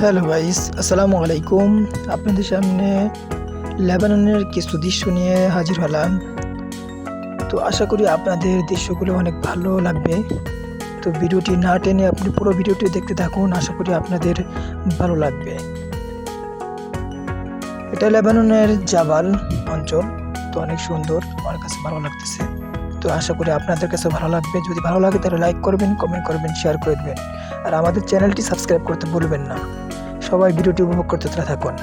Hello guys, আসসালামু আলাইকুম। আপনাদের সামনে লেবাননের কিছু দৃশ্য নিয়ে হাজির হলাম। তো আশা করি আপনাদের দৃশ্যগুলো অনেক ভালো লাগবে। তো ভিডিওটি না টেনে আপনি পুরো ভিডিওটি দেখতে থাকুন, আশা করি আপনাদের ভালো লাগবে। এটা লেবাননের জাবাল অঞ্চল। তো অনেক সুন্দর, আমার কাছে ভালো লাগতেছে। তো আশা করি আপনাদের কাছে ভালো লাগবে। যদি ভালো লাগে তাহলে লাইক করবেন, কমেন্ট করবেন, শেয়ার করে দেবেন। আর আমাদের চ্যানেলটি সাবস্ক্রাইব করতে ভুলবেন না। সবাই ভিডিওটি উপভোগ করতে থাকুন।